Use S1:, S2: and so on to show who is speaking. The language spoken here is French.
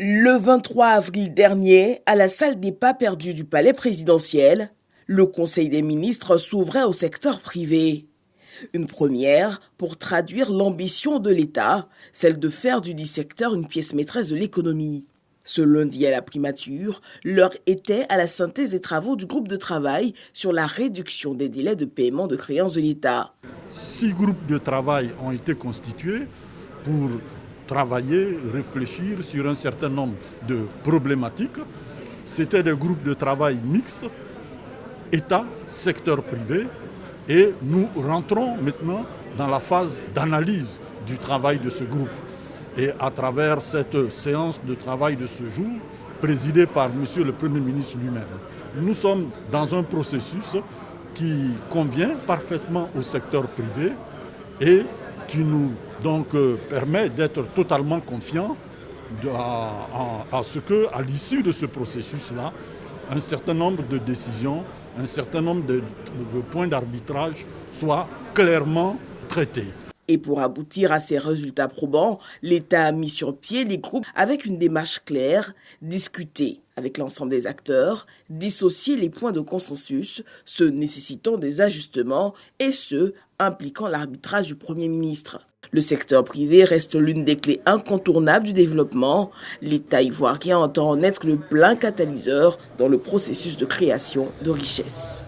S1: Le 23 avril dernier, à la salle des pas perdus du palais présidentiel, le Conseil des ministres s'ouvrait au secteur privé. Une première pour traduire l'ambition de l'État, celle de faire du dit secteur une pièce maîtresse de l'économie. Ce lundi à la primature, l'heure était à la synthèse des travaux du groupe de travail sur la réduction des délais de paiement de créances de l'État.
S2: 6 groupes de travail ont été constitués pour travailler, réfléchir sur un certain nombre de problématiques. C'était des groupes de travail mixtes, État, secteur privé, et nous rentrons maintenant dans la phase d'analyse du travail de ce groupe. Et à travers cette séance de travail de ce jour, présidée par M. le Premier ministre lui-même, nous sommes dans un processus qui convient parfaitement au secteur privé et qui nous permet d'être totalement confiants à ce qu'à l'issue de ce processus-là, un certain nombre de décisions, un certain nombre de points d'arbitrage soient clairement traités.
S1: Et pour aboutir à ces résultats probants, l'État a mis sur pied les groupes avec une démarche claire, discuter avec l'ensemble des acteurs, dissocier les points de consensus, ceux nécessitant des ajustements et ceux impliquant l'arbitrage du Premier ministre. Le secteur privé reste l'une des clés incontournables du développement. L'État ivoirien entend en être le plein catalyseur dans le processus de création de richesses.